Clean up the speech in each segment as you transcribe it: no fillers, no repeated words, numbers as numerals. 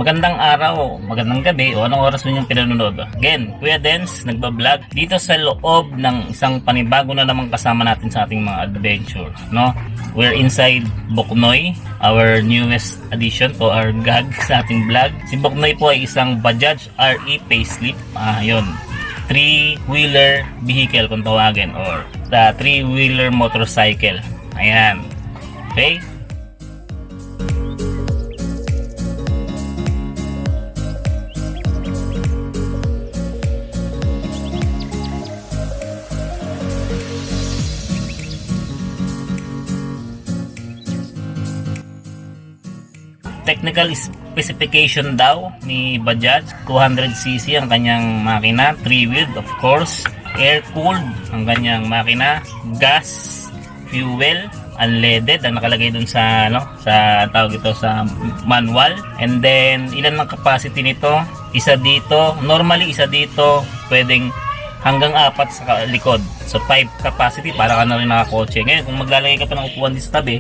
Magandang araw, magandang gabi o anong oras mo yung pinanonood. Again, Kuya Dens nagbablog dito sa loob ng isang panibago na namang kasama natin sa ating mga adventure, no? We're inside Boknoy, our newest addition to our gag sa ating vlog. Si Boknoy po ay isang Bajaj RE facelift. Yun. 3-wheeler vehicle kung tawagin, or the 3-wheeler motorcycle. Ayan. Okay? Technical specification daw ni Bajaj, 200cc ang kanyang makina, 3-wheeled of course, air-cooled ang kanyang makina, gas, fuel, unleaded ang nakalagay dun sa sa tawag ito sa manual. And then ilan ang capacity nito? Isa dito, normally isa dito, pwedeng hanggang 4 sa likod. So 5 capacity para ka na rin nakakotse. Ngayon kung maglalagay ka pa ng upuan dito sa tabi,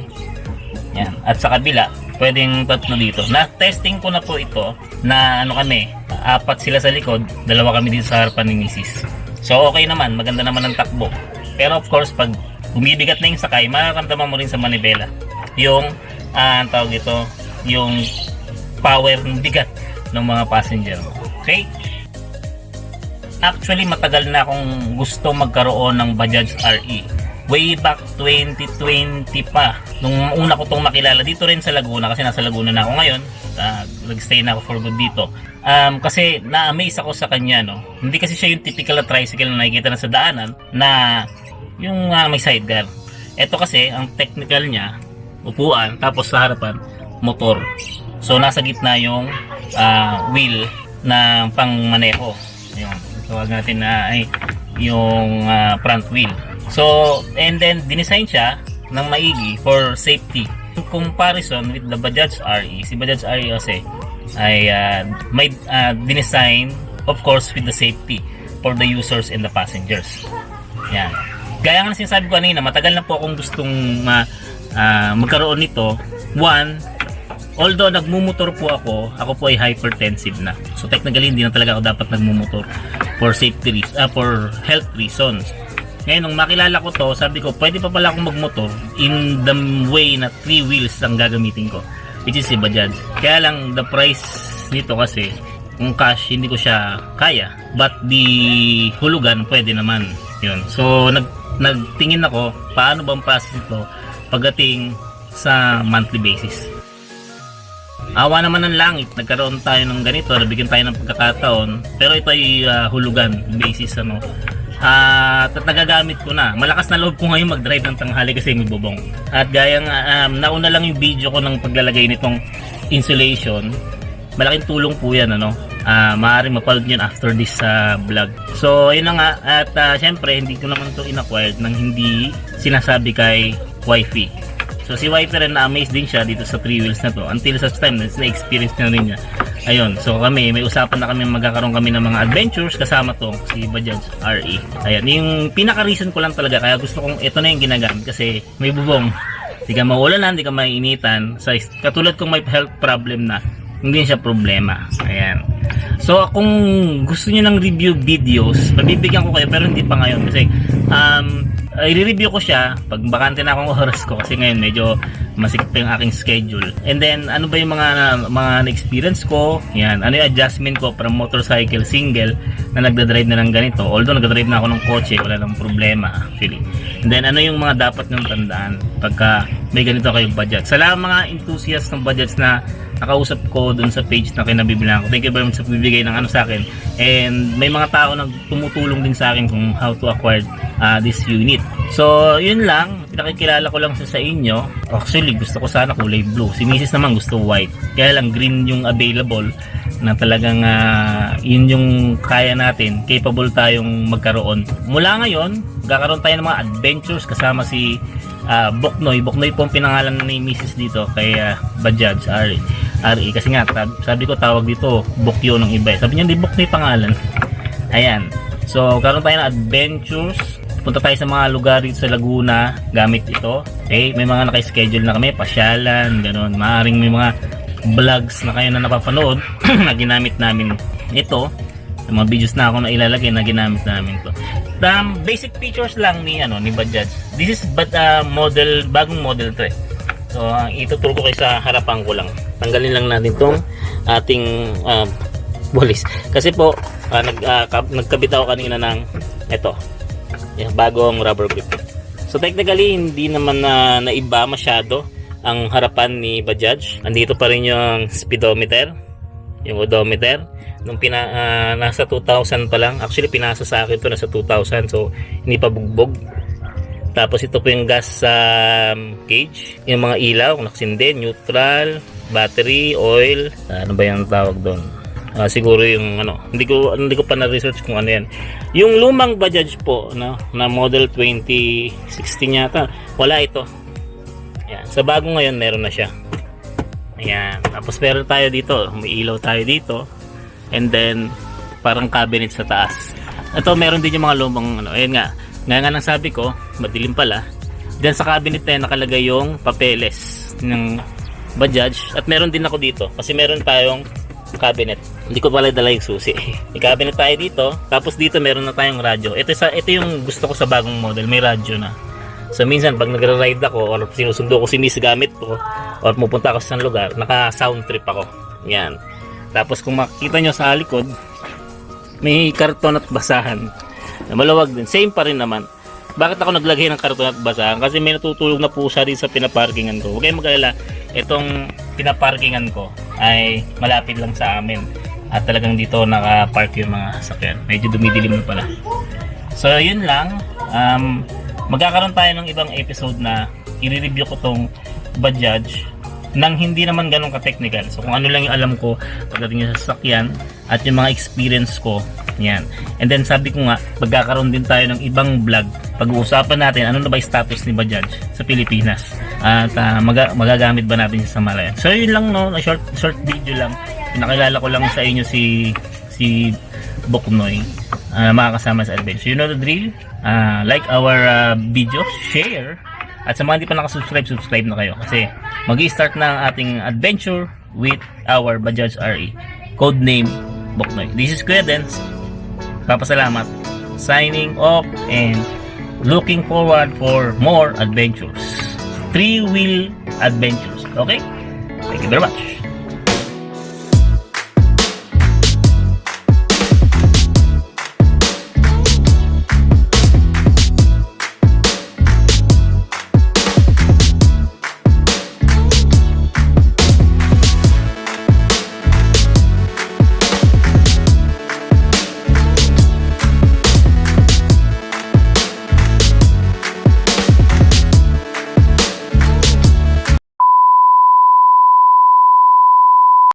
yan, at sa kabila pwedeng 3 dito. Na-testing ko na po ito na kami, 4 sila sa likod, 2 kami dito sa harapan ni Mrs. So okay naman, maganda naman ang takbo. Pero of course, pag bumibigat na yung sakay, mararamdaman mo rin sa manibela yung, tawag ito, yung power ng bigat ng mga passenger mo. Okay? Actually, matagal na akong gusto magkaroon ng Bajaj RE. Way back 2020 pa, nung una ko itong makilala dito rin sa Laguna, kasi nasa Laguna na ako ngayon, nag-stay na ako for good dito. Kasi na-amaze ako sa kanya, no? Hindi kasi siya yung typical na tricycle na nakikita na sa daanan na yung may sidecar. Ito kasi ang technical niya, upuan, tapos sa harapan motor. So nasa gitna yung wheel na pangmaneho. Ayun, tawag natin na ay yung front wheel. So, and then dinesign siya ng maigi for safety. In comparison with the Bajaj RE, si Bajaj RE kasi ay may dinesign of course with the safety for the users and the passengers. Yan. Gaya nga sinasabi ko kanina, matagal na po akong gustong magkaroon nito. One, although nagmumotor po ako po ay hypertensive na. So technically hindi na talaga ako dapat nagmumotor for safety reasons, for health reasons. Ngayon, nung makilala ko to, sabi ko, pwede pa pala akong magmotor in the way na 3 wheels ang gagamitin ko, which is si Bajaj. Kaya lang, the price nito kasi, kung cash, hindi ko siya kaya. But the hulugan, pwede naman. Yun. So, nagtingin ako, paano bang process ito pagdating sa monthly basis. Awa naman ng langit, nagkaroon tayo ng ganito, nabigyan tayo ng pagkakataon, pero ito ay hulugan basis, at nagagamit ko na. Malakas na loob ko ngayon mag-drive ng tanghali kasi may bubong. At gaya nga, nauna lang yung video ko ng paglalagay nitong insulation. Malaking tulong po yan, maaaring mapanood yun after this vlog. So, yun na nga. At syempre, hindi ko naman ito in-acquired nang hindi sinasabi kay wifey. So, si wifey rin na-amaze din siya dito sa 3 wheels na to. Until such time, na-experience na rin niya. Ayun, so kami, may usapan na kami, magkakaroon kami ng mga adventures kasama to, si Bajaj RE. Ayan, yung pinaka-reason ko lang talaga, kaya gusto kong ito na yung ginagamit kasi may bubong. Hindi ka maulanan, hindi ka maiinitan. So, katulad kong may health problem na, hindi siya problema. Ayan. So, kung gusto niyo ng review videos, mabibigyan ko kayo pero hindi pa ngayon kasi i-review ko siya pag bakante na akong oras ko kasi ngayon medyo masikip pa yung aking schedule. And then ano ba yung mga experience ko, yan, ano yung adjustment ko from motorcycle single na nagda-drive na ng ganito, although nagda-drive na ako ng kotse, wala nang problema actually. And then ano yung mga dapat nyong tandaan pagka may ganito kayong budget. Sa lahat mga enthusiast ng budgets na nakausap ko dun sa page na kinabibilang ko, thank you very much sa bibigay ng sa akin. And may mga tao na tumutulong din sa akin kung how to acquire this unit. So yun lang, pinakikilala ko lang sa inyo. Actually gusto ko sana kulay blue, si Mrs. naman gusto white, kaya lang green yung available na talagang yun yung kaya natin, capable tayong magkaroon. Mula ngayon magkakaroon tayo ng mga adventures kasama si Boknoy. Boknoy po ang pinangalan ni Mrs. dito kay Bajaj RE. Kasi nga sabi ko tawag dito Bokyo ng iba, sabi niya hindi Boknoy pangalan. Ayan, so karoon tayo ng adventures, punta tayo sa mga lugar dito sa Laguna gamit ito. Okay, may mga naka-schedule na kami, pasyalan, ganoon. Maaring may mga vlogs na kayo na napapanood na ginamit namin ito. Yung mga videos na ako na ilalagay na ginamit namin to. Basic features lang ni Bajaj. This is model, bagong model 3. So ituturo ko kayo sa harapan ko lang. Tanggalin lang natin tong ating bolis. Kasi po nagkabit ako kanina ng ito. Yung bagong rubber grip. So technically hindi naman naiba masyado ang harapan ni Bajaj. Andito pa rin yung speedometer, yung odometer. Nung nasa 2,000 pa lang. Actually pinasa sa akin to nasa 2,000, so hindi pa bugbog. Tapos ito po yung gas gauge, yung mga ilaw kung nakasindi, neutral, battery, oil, ano ba yung tawag doon? Siguro yung hindi ko pa na-research kung ano yan. Yung lumang Bajaj po na model 2016 yata, wala ito. Ayan. Sa bago ngayon meron na siya. Ayan. Tapos meron tayo dito, may ilaw tayo dito. And then parang cabinet sa taas. Ito meron din yung mga lumang ayun nga. Nga nang sabi ko, madilim pala. Diyan sa cabinet na nakalagay yung papeles ng Bajaj. At meron din ako dito kasi meron tayong cabinet. Hindi ko pala dala yung susi. May cabinet tayo dito. Tapos dito meron na tayong radyo. Ito yung gusto ko sa bagong model, may radyo na. So minsan pag nagra-ride ako or sinusundo ko si Miss gamit ko or pupunta ako sa isang lugar, naka-sound trip ako. Yan. Tapos kung makikita nyo sa likod, may karton at basahan. Maluwag din. Same pa rin naman. Bakit ako naglagay ng karton at basahan? Kasi may natutulog na pusa rin sa pinaparkingan ko. Huwag kayong mag-alala. Itong pinaparkingan ko ay malapit lang sa amin. At talagang dito nakapark yung mga sasakyan. Medyo dumidilim na pala. So yun lang. Magkakaroon tayo ng ibang episode na i-review ko tong Bajaj nang hindi naman ganun ka-technical. So kung ano lang yung alam ko pagdating sa sasakyan at yung mga experience ko, yan. And then sabi ko nga, magkakaroon din tayo ng ibang vlog. Pag-uusapan natin ano na ba yung status ni Bajaj sa Pilipinas at magagamit ba natin sa Malayan. So yun lang short video lang. Pinakilala ko lang sa inyo si Boknoy, makakasama sa adventure. You know the drill. Like our video, share. At sa mga hindi pa nakasubscribe, subscribe na kayo kasi mag-i-start na ang ating adventure with our Bajaj RE. Codename Boknoy. This is Kuya Dance. Papasalamat. Signing off and looking forward for more adventures. 3-wheel adventures. Okay? Thank you very much.